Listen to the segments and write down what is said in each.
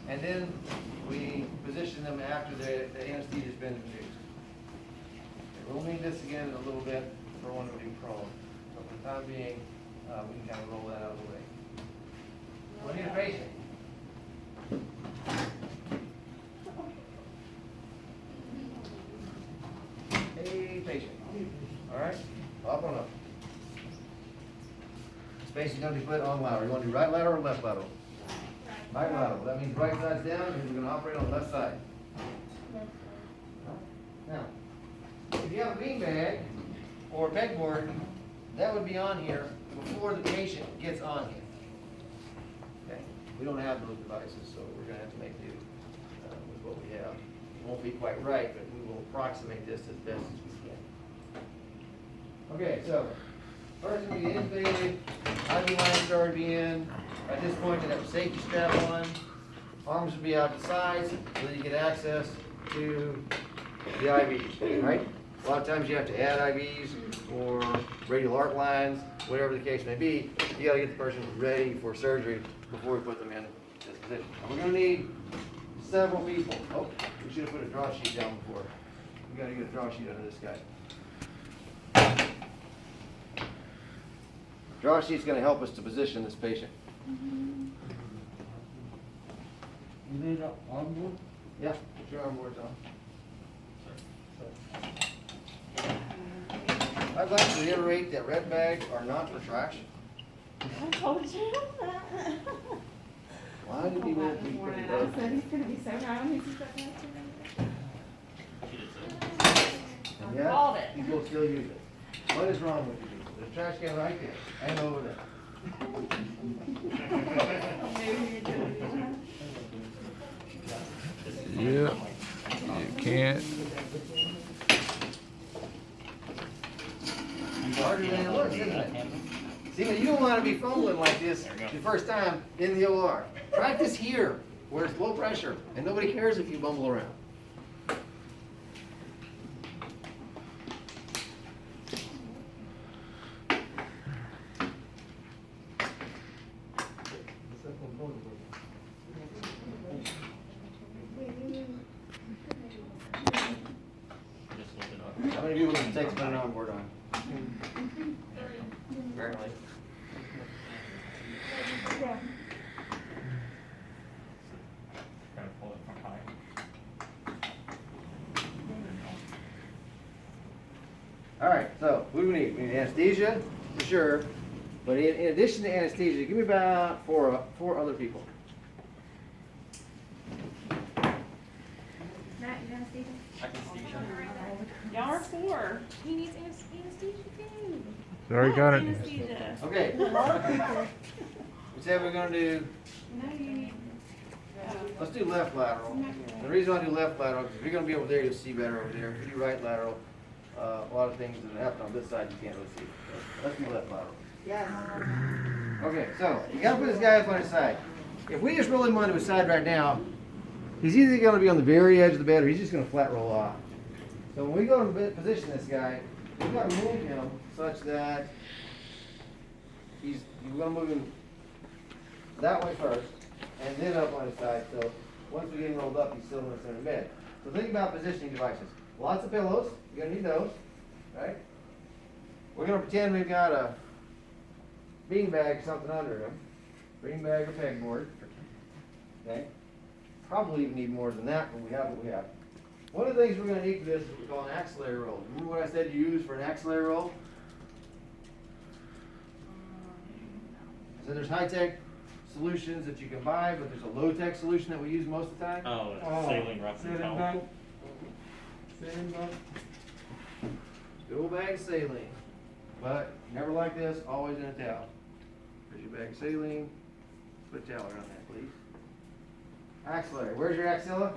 and then we position them after the anesthesia's been induced. We'll need this again in a little bit for one to be prone. So for the time being, we can kind of roll that out of the way. We need a patient. Hey, patient. All right, up on up. This patient's going to be put on lateral. You want to do right lateral or left lateral? Right lateral. That means right side's down, and we're going to operate on the left side. Now, if you have a beanbag or a pegboard, that would be on here before the patient gets on here. Okay? We don't have those devices, so we're going to have to make do with what we have. It won't be quite right, but we will approximate this as best as we can. Okay, so person will be intubated, IV line started to be in. At this point, they have a safety strap on. Arms will be out to the sides so that you get access to the IVs, right? A lot of times you have to add IVs or radial arc lines, whatever the case may be. You got to get the person ready for surgery before we put them in this position. And we're going to need several people. Oh, we should have put a draw sheet down before. We got to get a draw sheet under this guy. Draw sheet's going to help us to position this patient. You need an arm board? Yeah, put your arm boards on. I'd like to reiterate that red bags are not for traction. I told you that. Why did he want to be putting I those? said he's going to be so proud when he sees that And I yet, called it. people still use it. What is wrong with you people? There's a trash can right there and over there. Yeah, you can't. Harder than it looks, isn't it? See, you don't want to be fumbling like this the first time in the OR. Practice here, where it's low pressure, and nobody cares if you bumble around. How many people can take an on board on? Apparently. Yeah. Gotta pull it from high. All right, so what do we need? We need anesthesia, for sure. But in addition to anesthesia, give me about four other people. Matt, you anesthesia? I can see you. Y'all are four. He needs anesthesia too. It's already got it. Anesthesia. Okay. We said we're gonna do, No, you need. let's do left lateral. The reason I do left lateral is if you're gonna be over there, you'll see better over there. If you do right lateral, a lot of things that happen on this side you can't really see. So let's do left lateral. Okay, so you gotta put this guy up on his side. If we just roll him onto his side right now, he's either gonna be on the very edge of the bed or he's just gonna flat roll off. So when we go to position this guy, we've got to move him such that you're gonna move him that way first and then up on his side. So once we get him rolled up, he's still in the center of the bed. So think about positioning devices. Lots of pillows, you're gonna need those, right? We're gonna pretend we've got a beanbag, something under him, beanbag or pegboard. Okay, probably even need more than that, but we have what we have. One of the things we're going to need for this is what we call an axillary roll. Remember what I said you use for an axillary roll? So there's high-tech solutions that you can buy, but there's a low-tech solution that we use most of the time. Oh, saline rough and tumble. Good old bag of saline. But never like this, always in a towel. There's your bag of saline. Put a towel around that, please. Axillary. Where's your axilla?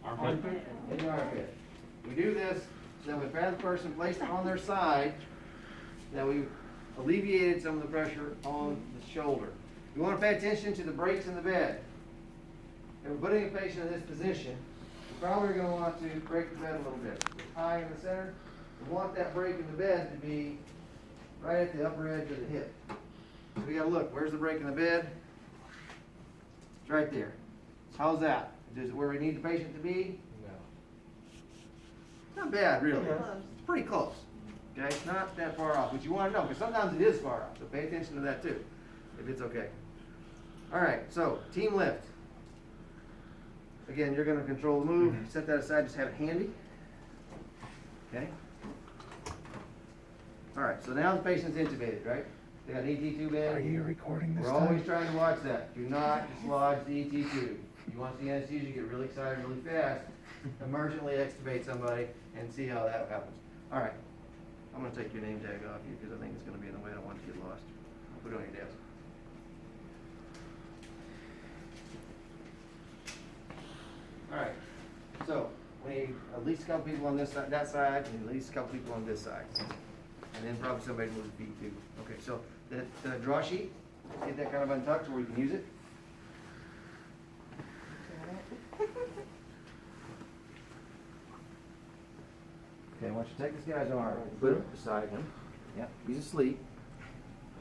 Armpit. In your armpit. We do this so that we've had the person placed on their side, that we've alleviated some of the pressure on the shoulder. You want to pay attention to the breaks in the bed. If we're putting a patient in this position, we're probably going to want to break the bed a little bit. High in the center. We want that break in the bed to be right at the upper edge of the hip. So we got to look. Where's the break in the bed? It's right there. How's that? Is it where we need the patient to be? No. Not bad, really. It's pretty close. Okay, it's not that far off, but you want to know, because sometimes it is far off, so pay attention to that too, if it's okay. All right, so team lift. Again, you're going to control the move. Set that aside, just have it handy. Okay. All right, so now the patient's intubated, right? They got an ET tube in. Are you recording this We're time? always trying to watch that. Do not dislodge the ET tube. You want to see anesthesia, get really excited really fast, emergently extubate somebody, and see how that happens. All right, I'm going to take your name tag off you because I think it's going to be in the way. I don't want it to get lost. I'll put it on your desk. All right, so we need at least a couple people on this side, that side, and at least a couple people on this side. And then probably somebody with feet too. Okay, so the draw sheet, get that kind of untucked where you can use it. Okay, I want you to take this guy's arm, put it beside him. Yeah, he's asleep.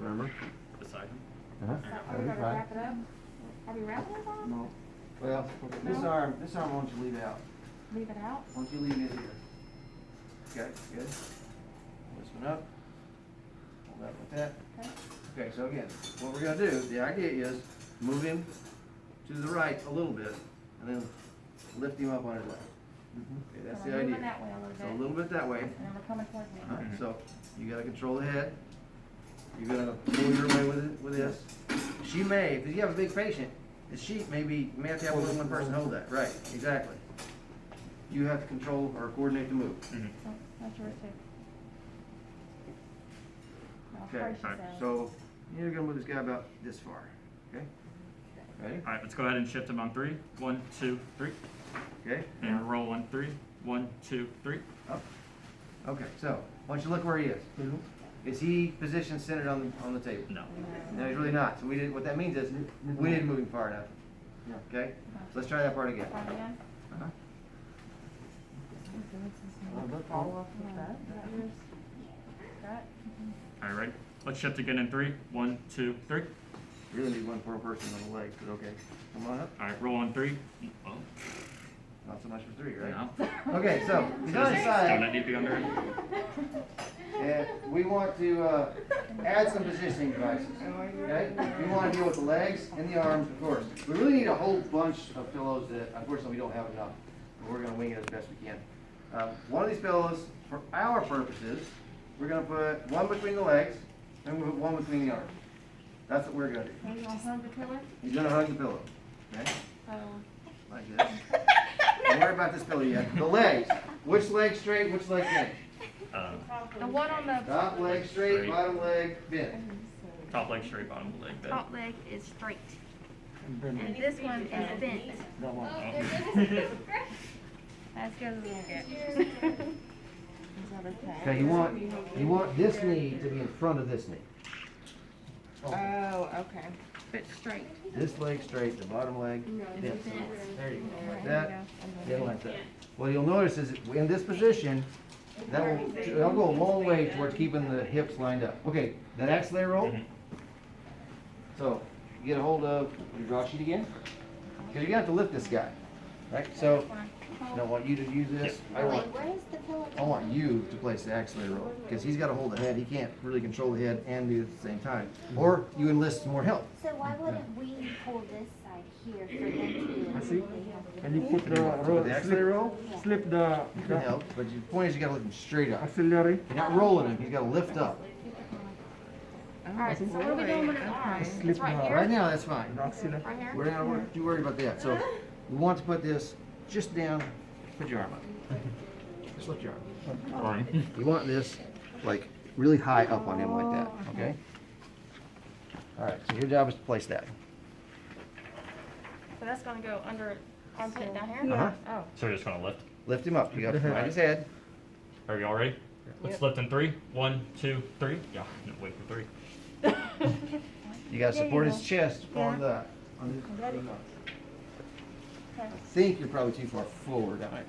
Remember? Beside him. Uh-huh. Are we gonna wrap it up? Are we wrapping it up? No. Well, this arm, why don't you leave it out? Leave it out? Why don't you leave it here? Okay, good. This one up. Hold that like that. Okay. Okay, so again, what we're gonna do, the idea is move him to the right a little bit and then lift him up on his left. Okay, that's So the we're moving idea. that way a little So bit. a little bit that way. And then we're coming towards me. So you gotta control the head. You're gonna pull your way with this. She may, if you have a big patient, the sheet you may have to have more than one person hold that. Right, exactly. You have to control or coordinate the move. So, that's yours too. Now, Okay, first you alright, said- so you're gonna move this guy about this far. Okay? Ready? All right, let's go ahead and shift him on 3. 1, 2, 3. Okay? And roll on 3. 1, 2, 3. Up. Okay, so why don't you look where he is? Is he positioned centered on the table? No. No, he's really not. So we didn't. What that means is we didn't move him far enough. Okay? So let's try that part again. Try again. Uh-huh. Follow up with that. Is that yours? That? All right, ready? Let's shift again in 3. 1, 2, 3. We really need one per person on the legs, but okay. Come on up. All right, roll on 3. Oh, Not so much for 3, right? no. Okay, so he's on his Don't side, that need to be under him? and we want to add some positioning devices. Okay? We want to deal with the legs and the arms, of course. We really need a whole bunch of pillows that unfortunately we don't have enough. But we're going to wing it as best we can. One of these pillows, for our purposes, we're going to put one between the legs, and we'll put one between the arms. That's what we're going to do. Are you gonna hug the pillar? He's going to hug the pillow. Okay? Oh. Like this. Don't worry about this pillow yet. The legs. Which leg straight, which leg bent? The one on the Top leg straight, bottom leg bent. Top leg straight, bottom leg bent. Top leg is straight. And this one is bent. That's good as we'll get. Okay, you want this knee to be in front of this knee. Oh, okay. But straight. This leg straight, the bottom leg bent. There you go, like that, then like that. What you'll notice is in this position, that'll go a long way towards keeping the hips lined up. Okay, that axillary roll. So, you get a hold of your draw sheet again, because you're gonna have to lift this guy, right? So, I don't want you to use this. I want you to place the axillary roll, because he's gotta hold the head. He can't really control the head and do it at the same time. Or you enlist some more help. So why wouldn't we hold this side here for them to do? I see. And you put the roll, The axillary roll, slip the you can help, but the point is you gotta lift him straight up. axillary. You're not rolling him, he's gotta lift up. Alright, so what are we doing with his arm? Slip It's right the- here? Right now, that's fine. The axillary. Right here? We're not too worried about that. So, we want to put this just down, put your arm up. Just lift your arm. You want this, like, really high up on him like that, okay? Alright, so your job is to place that. So that's gonna go under armpit down here? Uh-huh. Oh. So we're just gonna lift. Lift him up. You got to find his head. Are you all ready? Let's lift in 3. 1, 2, 3. Yeah, no, wait for 3. You got to support his chest on the. I think you're probably too far forward on it.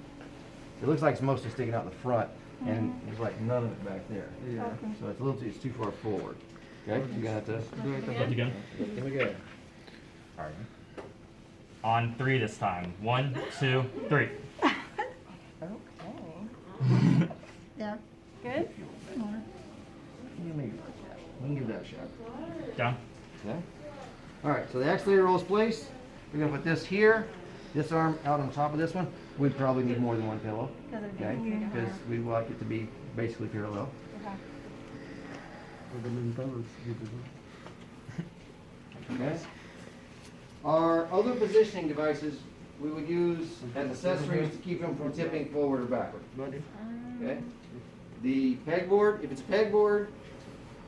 It looks like it's mostly sticking out the front, and there's like none of it back there. Yeah. So it's a little too, it's too far forward. Okay, you got to Lift again. lift him again. All right. On 3 this time. 1, 2, 3. There. Good? We can give that a shot. Down. Okay. All right, so the accelerator roll is placed. We're gonna put this here, this arm out on top of this one. We'd probably need more than one pillow, okay? Because we like it to be basically parallel. Okay. Our other positioning devices, we would use as accessories to keep them from tipping forward or backward. Okay. The pegboard, if it's a pegboard,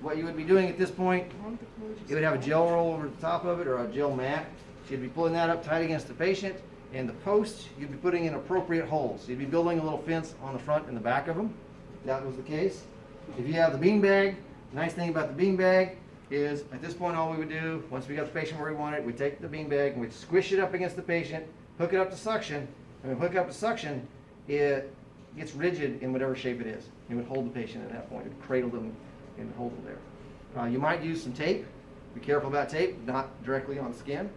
what you would be doing at this point, it would have a gel roll over the top of it or a gel mat. So you'd be pulling that up tight against the patient, and the posts you'd be putting in appropriate holes. So you'd be building a little fence on the front and the back of them. If that was the case. If you have the bean bag, the nice thing about the bean bag is at this point all we would do, once we got the patient where we want it, we take the bean bag and we squish it up against the patient, hook it up to suction. When we hook up to suction, it gets rigid in whatever shape it is. It would hold the patient at that point. It would cradle them and hold them there. You might use some tape. Be careful about tape, not directly on skin.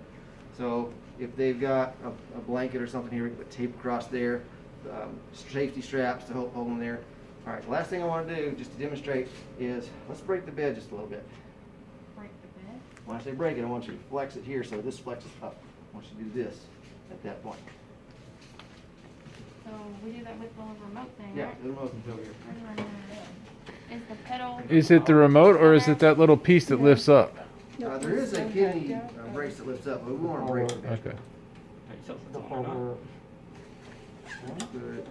So if they've got a blanket or something here, we can put tape across there, safety straps to help hold them there. All right, the last thing I want to do, just to demonstrate, is let's break the bed just a little bit. Break the bed. When I say break it, I want you to flex it here so this flexes up. I want you to do this at that point. So we do that with the little remote thing, Yeah, right? the remote is over here. Where's the remote? Is the pedal? Is it the remote or is it that little piece that lifts up? There is a kidney brace that lifts up, but we want to break it. Okay. Good.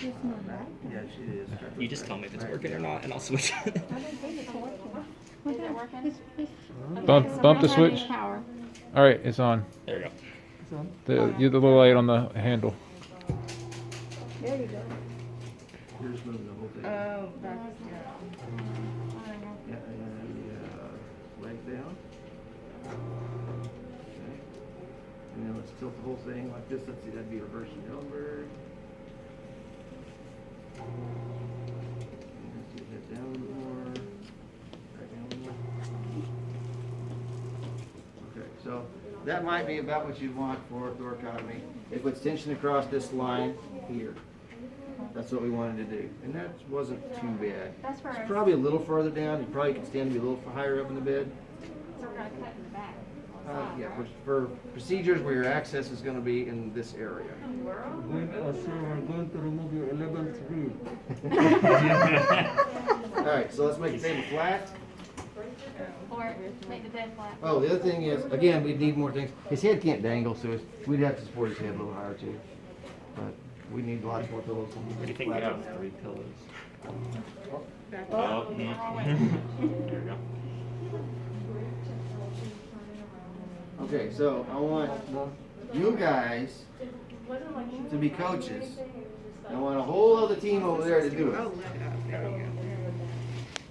Yeah, she is. You just tell me if it's working or not, and I'll switch it. Is it working? Bump the switch. Power. All right, it's on. There we go. The little light on the handle. There you go. You're just moving the whole thing. Oh, that's Yeah, and leg down. Okay. And then let's tilt the whole thing like this. Let's see, that'd be reverse Ellenberg. Let's get that down a little more. Back down a little more. Okay, so that might be about what you'd want for thoracotomy. It puts tension across this line here. That's what we wanted to do, and that wasn't too bad. That's for It's us. probably a little further down. You probably could stand to be a little higher up in the bed. So we're gonna cut in the back. Yeah, for procedures where your access is going to be in this area. We're going to remove your 11th rib. All right, so let's make the table flat. Or make the bed flat. Oh, the other thing is, again, we'd need more things. His head can't dangle, so we'd have to support his head a little higher too. But we need lots more pillows. What do you think we have? 3 pillows. Oh, There we go. Okay, so I want you guys to be coaches. I want a whole other team over there to do it.